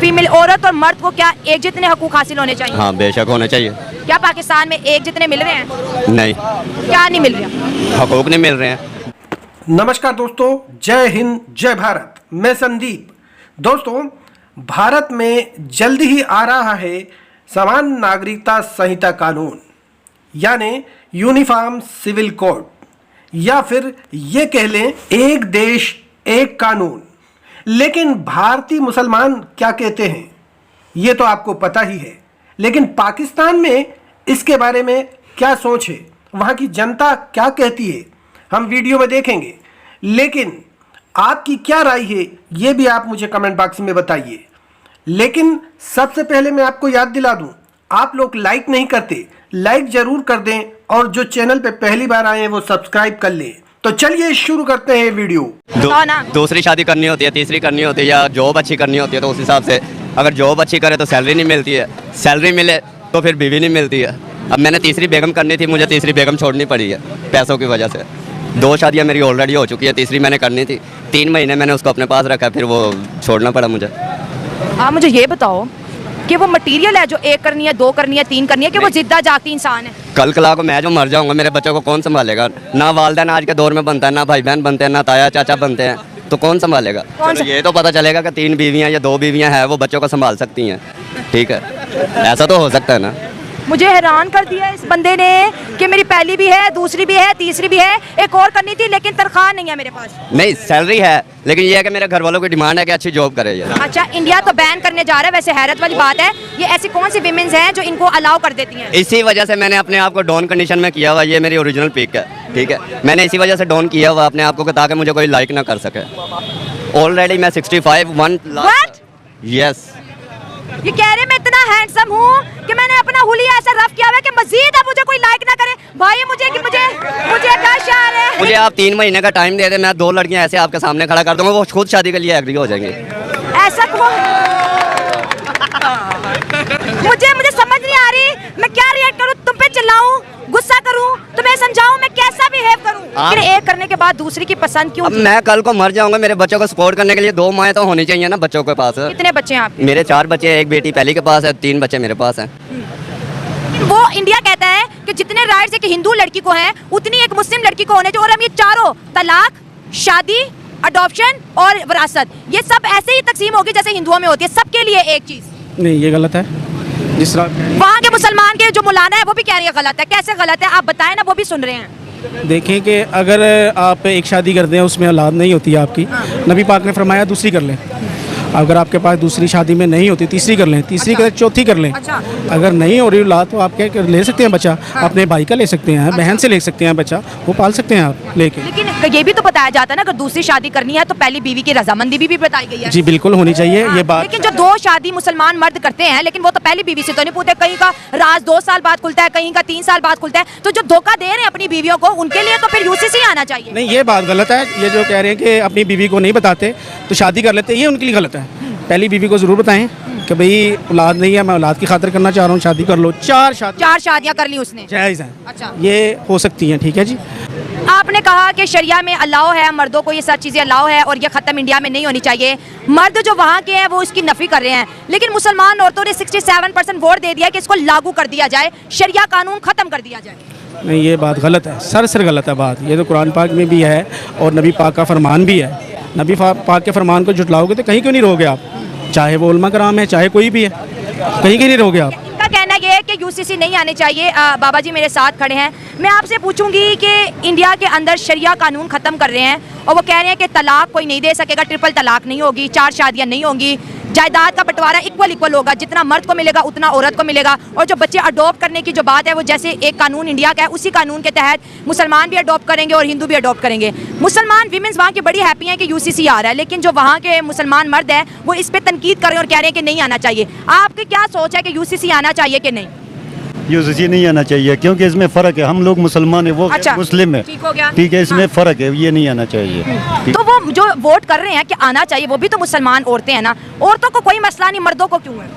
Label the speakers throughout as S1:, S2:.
S1: Female औरत और मर्द को क्या एक जितने हकूक हासिल होने चाहिए?
S2: हाँ बेशक होने चाहिए।
S1: क्या पाकिस्तान में एक जितने मिल रहे हैं?
S2: नहीं,
S1: क्या नहीं मिल रहा?
S2: हकूक नहीं मिल रहे हैं।
S3: नमस्कार दोस्तों, जय हिंद जय भारत। मैं संदीप। दोस्तों, भारत में जल्दी ही आ रहा है समान नागरिकता संहिता कानून, यानी यूनिफॉर्म सिविल कोड, या फिर ये कह लें एक देश एक कानून। लेकिन भारतीय मुसलमान क्या कहते हैं ये तो आपको पता ही है, लेकिन पाकिस्तान में इसके बारे में क्या सोच है, वहाँ की जनता क्या कहती है, हम वीडियो में देखेंगे। लेकिन आपकी क्या राय है ये भी आप मुझे कमेंट बॉक्स में बताइए। लेकिन सबसे पहले मैं आपको याद दिला दूं, आप लोग लाइक नहीं करते, लाइक जरूर कर दें, और जो चैनल पे पहली बार आए हैं वो सब्सक्राइब कर लें। तो चलिए शुरू करते हैं वीडियो।
S2: दूसरी शादी करनी होती है, तीसरी करनी होती है, या जॉब अच्छी करनी होती है, तो उस हिसाब से अगर जॉब अच्छी करे तो सैलरी नहीं मिलती है, सैलरी मिले तो फिर बीवी नहीं मिलती है। अब मैंने तीसरी बेगम करनी थी, मुझे तीसरी बेगम छोड़नी पड़ी है पैसों की वजह से। 2 शादियाँ मेरी ऑलरेडी हो चुकी है, तीसरी मैंने करनी थी, 3 महीने मैंने उसको अपने पास रखा, फिर वो छोड़ना पड़ा मुझे।
S1: आप मुझे ये बताओ कि वो मटेरियल है जो 1 करनी है, 2 करनी है, 3 करनी है, कि वो जिद्दा जागती इंसान है?
S2: कल कला को मैं जो मर जाऊंगा, मेरे बच्चों को कौन संभालेगा? ना वालदैन आज के दौर में बनता है, ना भाई बहन बनते हैं, ना ताया चाचा बनते हैं, तो कौन संभालेगा? ये तो पता चलेगा कि 3 बीवियां या 2 बीवियां हैं, वो बच्चों को संभाल सकती हैं। ठीक है, ऐसा तो हो सकता है ना।
S1: मुझे हैरान कर दिया इस बंदे ने कि मेरी पहली भी है, दूसरी भी है, तीसरी भी है, एक और करनी थी, लेकिन तनख्वाह नहीं है मेरे पास।
S2: नहीं, सैलरी है, लेकिन ये है कि मेरे घर वालों की डिमांड है कि अच्छी जॉब करे ये।
S1: अच्छा, इंडिया तो बैन करने जा रहा है। वैसे हैरत वाली बात है, ये ऐसी कौन सी विमेंस हैं जो इनको अलाउ कर देती हैं?
S2: इसी वजह से मैंने अपने आप को डॉन कंडीशन में किया हुआ। ये मेरी ओरिजिनल पिक है, ठीक है। मैंने इसी वजह से डॉन किया हुआ अपने आप को, ताकि मुझे कोई लाइक ना कर सके। ऑलरेडी मैं 65 1 यस।
S1: ये कह रहे मैं इतना हैंडसम हूँ कि मैंने अपना हुलिया ऐसा रफ किया हुआ है कि मजीद अब मुझे कोई लाइक ना करे। भाई मुझे क्या शार है?
S2: मुझे आप 3 महीने का टाइम दे दे, मैं 2 लड़कियां ऐसे आपके सामने खड़ा कर दूंगा, वो खुद शादी के लिए एग्री हो जाएंगे।
S1: ऐसा मुझे समझ नहीं आ रही मैं क्या रिएक्ट करूँ, तुम पे चिल्लाऊं, गुस्सा करूं, तुम्हें समझाऊं, मैं कैसा बिहेव करूं? फिर एक करने के बाद दूसरी की पसंद क्यों?
S2: मैं कल को मर जाऊंगा, मेरे बच्चों को सपोर्ट करने के लिए 2 माएँ तो होनी चाहिए ना बच्चों के पास।
S1: कितने बच्चे हैं आपके?
S2: मेरे 4 बच्चे हैं, एक बेटी पहली के पास है, 3 बच्चे मेरे पास हैं।
S1: वो इंडिया कहता है कि जितने राइट्स एक हिंदू लड़की को हैं उतनी एक मुस्लिम लड़की को होने चाहिए, और हम ये चारों तलाक, शादी, अडॉप्शन और विरासत, ये सब ऐसे ही तकसीम होगी जैसे हिंदुओं में होती है, सबके लिए एक चीज।
S4: नहीं, ये गलत है। जिस तरह
S1: वहाँ के मुसलमान के जो मौलाना है वो भी कह रही है गलत है। कैसे गलत है आप बताएं ना, वो भी सुन रहे हैं।
S4: देखें कि अगर आप एक शादी करते हैं उसमें औलाद नहीं होती आपकी, नबी पाक ने फरमाया दूसरी कर लें। अगर आपके पास दूसरी शादी में नहीं होती, तीसरी कर लें, तीसरी करें, चौथी कर लें। अगर नहीं हो रही औलाद तो आप क्या ले सकते हैं बच्चा? अपने भाई का ले सकते हैं, बहन से ले सकते हैं बच्चा, वो पाल सकते हैं आप लेके।
S1: लेकिन ये भी तो बताया जाता है ना, अगर दूसरी शादी करनी है तो पहली बीवी की रजामंदी भी बताई गई है।
S4: जी बिल्कुल होनी चाहिए ये बात।
S1: लेकिन जो 2 शादी मुसलमान मर्द करते हैं, लेकिन वो तो पहली बीवी से तो नहीं पूछते, कहीं का राज 2 साल बाद खुलता है, कहीं का 3 साल बाद खुलता है, तो जो धोखा दे रहे हैं अपनी बीवियों को, उनके लिए तो फिर यूसीसी आना चाहिए।
S4: नहीं, ये बात गलत है। ये जो कह रहे हैं कि अपनी बीवी को नहीं बताते तो शादी कर लेते, ये उनके लिए गलत है। पहली बीवी को ज़रूर बताएं कि भाई औलाद नहीं है, मैं औलाद की खातिर करना चाह रहा हूँ, शादी कर लो। 4
S1: शादियाँ कर ली उसने,
S4: जायज़ है।
S1: अच्छा,
S4: ये हो सकती हैं, ठीक है जी।
S1: आपने कहा कि शरिया में अलाउ है, मर्दों को ये सब चीज़ें अलाउ है, और ये ख़त्म इंडिया में नहीं होनी चाहिए। मर्द जो वहाँ के हैं वो इसकी नफ़ी कर रहे हैं, लेकिन मुसलमान औरतों ने 67% वोट दे दिया कि इसको लागू कर दिया जाए, शरिया कानून ख़त्म कर दिया जाए।
S4: नहीं, ये बात गलत है, सर गलत है बात। ये तो कुरान पाक में भी है और नबी पाक का फरमान भी है। नबी पाक के फरमान को जुटलाओगे तो कहीं क्यों नहीं रहोगे आप? चाहे वो उलमा कराम है, चाहे कोई भी है, कहीं के नहीं रहोगे आप।
S1: इनका कहना ये है कि यूसीसी नहीं आने चाहिए। बाबा जी मेरे साथ खड़े हैं, मैं आपसे पूछूंगी कि इंडिया के अंदर शरिया कानून ख़त्म कर रहे हैं और वो कह रहे हैं कि तलाक कोई नहीं दे सकेगा, ट्रिपल तलाक नहीं होगी, 4 शादियाँ नहीं होंगी, जायदाद का बंटवारा इक्वल होगा, जितना मर्द को मिलेगा उतना औरत को मिलेगा, और जो बच्चे अडॉप्ट करने की जो बात है वो जैसे एक कानून इंडिया का है उसी कानून के तहत मुसलमान भी अडॉप्ट करेंगे और हिंदू भी अडॉप्ट करेंगे। मुसलमान विमेंस वहाँ की बड़ी हैप्पी हैं कि यूसीसी आ रहा है, लेकिन जो वहाँ के मुसलमान मर्द हैं वो इस पर तनकीद कर रहे हैं और कह रहे हैं कि नहीं आना चाहिए। आपकी क्या सोच है कि यूसीसी आना चाहिए कि नहीं?
S5: यूसीसी नहीं आना चाहिए, क्योंकि इसमें फ़र्क है। हम लोग मुसलमान है, वो
S1: अच्छा,
S5: मुस्लिम है,
S1: ठीक हो गया,
S5: ठीक है, इसमें फ़र्क है, ये नहीं आना चाहिए।
S1: तो वो जो वोट कर रहे हैं कि आना चाहिए, वो भी तो मुसलमान औरतें हैं ना, औरतों को कोई मसला नहीं, मर्दों को क्यों है?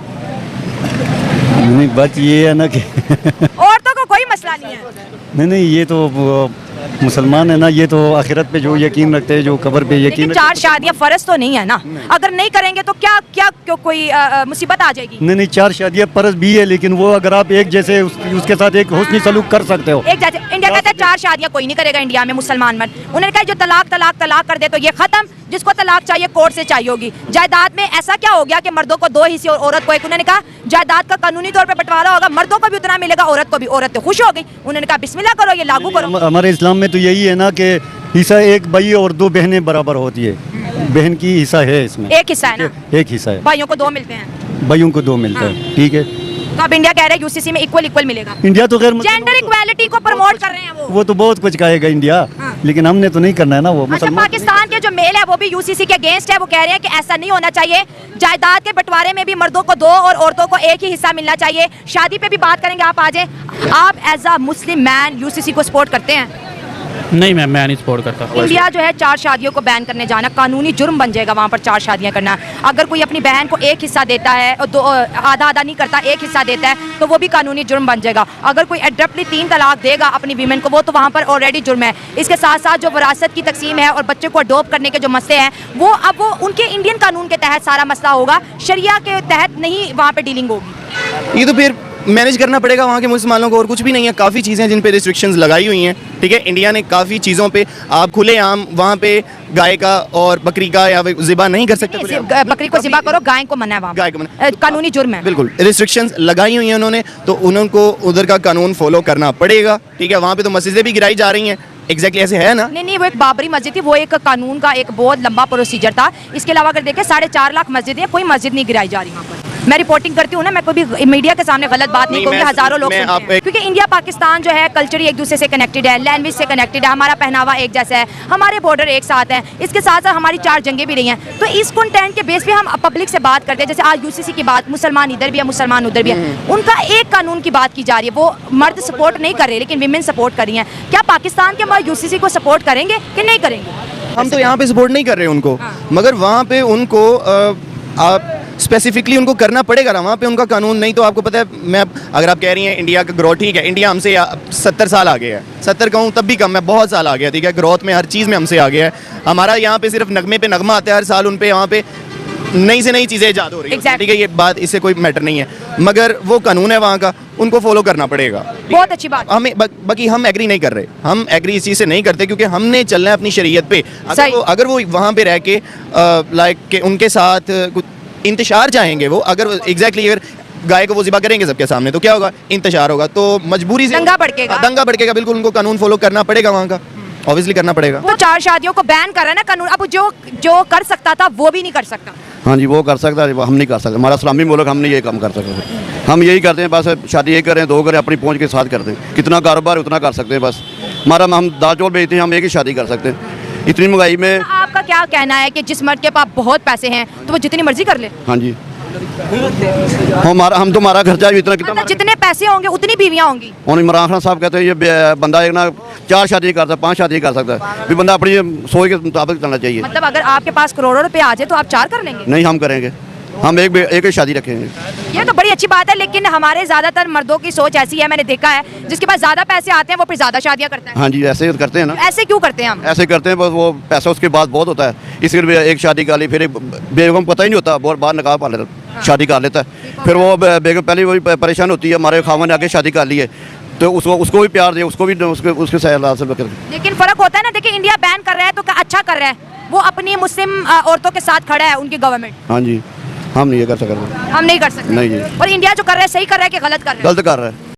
S5: नहीं, बात ये है ना कि
S1: औरतों को कोई मसला नहीं है।
S5: नहीं, ये तो मुसलमान है ना, ये तो आखिरत पे जो यकीन रखते हैं, जो कब्र पे यकीन
S1: लेकिन 4 शादियां फर्ज तो नहीं है ना, अगर नहीं करेंगे तो क्या क्या क्यों कोई मुसीबत आ जाएगी?
S5: नहीं नहीं, 4 शादियाँ फर्ज भी है, लेकिन वो अगर आप एक जैसे उसके साथ एक हुस्नी सलूक कर सकते हो।
S1: एक जैसे इंडिया कहता है 4 शादियां कोई नहीं करेगा इंडिया में, मुसलमान मर्द। उन्होंने कहा जो तलाक तलाक तलाक कर दे तो ये खत्म, जिसको तलाक चाहिए कोर्ट से चाहिए होगी। जायदाद में ऐसा क्या हो गया कि मर्दों को 2 हिस्से और औरत को 1? उन्होंने कहा जायदाद का कानूनी तौर पे बंटवारा होगा, मर्दों को भी उतना मिलेगा, औरत को भी। औरत तो खुश हो गई, उन्होंने कहा बिस्मिल्लाह करो, ये लागू करो।
S5: हमारे इस्लाम में तो यही है ना कि हिस्सा एक भाई और 2 बहनें बराबर होती है, बहन की हिस्सा है इसमें,
S1: एक हिस्सा है ना,
S5: एक हिस्सा है,
S1: भाइयों को 2 मिलते हैं,
S5: भाइयों को 2 मिलता है, ठीक है।
S1: तो अब इंडिया कह रहा है यूसीसी में इक्वल मिलेगा।
S5: इंडिया तो खैर
S1: जेंडर इक्वालिटी को प्रमोट कर रहे हैं
S5: वो तो बहुत कुछ कहेगा इंडिया, लेकिन हमने तो नहीं करना है ना वो।
S1: अच्छा,
S5: मुसलमान
S1: पाकिस्तान के जो मेल है वो भी यूसीसी के अगेंस्ट है। वो कह रहे हैं कि ऐसा नहीं होना चाहिए, जायदाद के बंटवारे में भी मर्दों को 2 और औरतों को 1 ही हिस्सा मिलना चाहिए। शादी पे भी बात करेंगे, आप आ जाएं। आप as a Muslim man UCC को सपोर्ट करते हैं?
S4: नहीं मैम, मैं नहीं सपोर्ट करता।
S1: इंडिया जो है 4 शादियों को बैन करने जाना, कानूनी जुर्म बन जाएगा वहाँ पर 4 शादियाँ करना। अगर कोई अपनी बहन को 1 हिस्सा देता है और आधा आधा नहीं करता, 1 हिस्सा देता है, तो वो भी कानूनी जुर्म बन जाएगा। अगर कोई एड्रप्टली 3 तलाक देगा अपनी वीमेन को, वो तो वहाँ पर ऑलरेडी जुर्म है। इसके साथ साथ जो विरासत की तकसीम है और बच्चे को अडॉप्ट करने के जो मसले हैं, वो अब वो उनके इंडियन कानून के तहत सारा मसला होगा, शरिया के तहत नहीं वहाँ पर डीलिंग होगी।
S6: ये तो फिर मैनेज करना पड़ेगा वहाँ के मुसलमानों को, और कुछ भी नहीं है। काफ़ी चीज़ें हैं जिन पे रिस्ट्रिक्शंस लगाई हुई हैं, ठीक है। इंडिया ने काफ़ी चीज़ों पे आप खुलेआम वहाँ पे गाय का और बकरी का या ज़िबा नहीं कर सकते।
S1: बकरी को ज़िबा करो, गाय को मना है, वहाँ
S6: गाय को मना,
S1: कानूनी जुर्म है।
S6: बिल्कुल रिस्ट्रिक्शंस लगाई हुई हैं उन्होंने, तो उनको उधर का कानून फॉलो करना पड़ेगा, ठीक है। वहाँ पे तो मस्जिदें भी गिराई जा रही हैं, एग्जैक्टली ऐसे है ना?
S1: नहीं, वो एक बाबरी मस्जिद थी, वो एक कानून का एक बहुत लंबा प्रोसीजर था। इसके अलावा अगर देखें 4.5 लाख मस्जिदें हैं, कोई मस्जिद नहीं गिराई जा रही वहाँ पर। मैं रिपोर्टिंग करती हूँ ना, मैं कोई भी मीडिया के सामने गलत बात नहीं कहूँगी, हजारों लोग सुनते हैं। क्योंकि इंडिया पाकिस्तान जो है कल्चरली एक दूसरे से कनेक्टेड है, लैंग्वेज से कनेक्टेड है, हमारा पहनावा एक जैसा है, हमारे बॉर्डर एक साथ हैं, इसके साथ साथ हमारी 4 जंगें भी रही हैं। तो इस कंटेंट के बेस पे हम पब्लिक से बात करते हैं। जैसे आज यूसीसी की बात, मुसलमान इधर भी है, मुसलमान उधर भी है, उनका एक कानून की बात की जा रही है। वो मर्द सपोर्ट नहीं कर रहे, लेकिन विमेन सपोर्ट कर रही हैं। क्या पाकिस्तान के मर्द यूसीसी को सपोर्ट करेंगे कि नहीं करेंगे?
S6: हम तो यहाँ पे सपोर्ट नहीं कर रहे उनको, मगर वहाँ पे उनको आप स्पेसिफिकली उनको करना पड़ेगा ना, वहाँ पे उनका कानून नहीं। तो आपको पता है, मैं अगर आप कह रही हैं इंडिया का ग्रोथ, ठीक है, इंडिया हमसे 70 साल आगे है, 70 कहूँ तब भी कम है, बहुत साल आ गया, ठीक है। ग्रोथ में हर चीज़ में हमसे आ गया है। हमारा यहाँ पे सिर्फ नगमे पे नगमा आता है हर साल, उन पे यहाँ पे नई से नई चीज़ें ईजाद हो रही है, ठीक है। ये बात, इससे कोई मैटर नहीं है, मगर वो कानून है वहाँ का, उनको फॉलो करना पड़ेगा।
S1: बहुत अच्छी बात।
S6: हमें बाकी हम एग्री नहीं कर रहे, हम एग्री इस चीज़ से नहीं करते, क्योंकि हमने चलना है अपनी शरीयत पे। अगर वो वहाँ पे रह के लाइक उनके साथ कुछ इंतशार चाहेंगे, वो अगर एग्जैक्टली अगर गाय को वो ज़िबा करेंगे सबके सामने, तो क्या होगा? इंतशार होगा, तो मजबूरी से
S1: दंगा भड़केगा।
S6: बिल्कुल उनको कानून फॉलो करना पड़ेगा, वहाँ का ऑब्वियसली करना पड़ेगा।
S1: वो 4 शादियों को बैन कर रहा है ना कानून, अब जो कर सकता था वो भी नहीं कर सकता।
S2: हाँ जी, वो कर सकता है, हम नहीं कर सकते। हमारा इस्लामी मुल्क, हम नहीं ये काम कर सकते। हम यही करते हैं, बस शादी एक करें, 2 करें, अपनी पहुँच के साथ करते हैं। कितना कारोबार उतना कर सकते हैं, बस हमारा हम दाल चौल बेचते हैं, हम एक ही शादी कर सकते हैं। इतनी महंगाई में
S1: आपका क्या कहना है कि जिस मर्द के पास बहुत पैसे हैं तो वो जितनी मर्जी कर ले?
S2: हाँ जी, हम तो हमारा खर्चा भी इतना, कितना
S1: जितने पैसे होंगे उतनी बीवियां होंगी।
S2: और इमरान खान साहब कहते हैं ये बंदा एक ना 4 शादी कर सकता है, 5 शादी कर सकता है, भी बंदा अपनी सोच के मुताबिक चलना चाहिए।
S1: मतलब अगर आपके पास करोड़ों रुपए आ जाए तो आप 4 कर लेंगे?
S2: नहीं, हम करेंगे, हम एक ही शादी रखेंगे।
S1: ये तो बड़ी अच्छी बात है, लेकिन हमारे ज्यादातर मर्दों की सोच ऐसी है, मैंने देखा है, जिसके पास ज्यादा पैसे आते हैं वो फिर ज्यादा शादियां करता है।
S2: हाँ जी, ऐसे करते हैं ना।
S1: ऐसे क्यों करते हैं हम?
S2: ऐसे करते हैं, बस वो पैसा उसके बाद बहुत होता है, इसलिए एक शादी कर ली, फिर बेगम पता ही नहीं होता, बहुत बार निकाह पा लेता, शादी कर लेता है, फिर वो बेगम पहले वही परेशान होती है, हमारे खावन ने आगे शादी कर ली है, तो उसको भी प्यार दे, उसको भी उसके सयाल से।
S1: लेकिन फर्क होता है ना, देखिए इंडिया बैन कर रहा है तो अच्छा कर रहा है, वो अपनी मुस्लिम औरतों के साथ खड़ा है, उनकी गवर्नमेंट।
S2: हाँ जी, हम नहीं ये कर सकते,
S1: हम नहीं कर सकते।
S2: नहीं जी।
S1: और इंडिया जो कर रहा है सही कर रहा है कि गलत कर रहा है?
S2: गलत कर रहा है।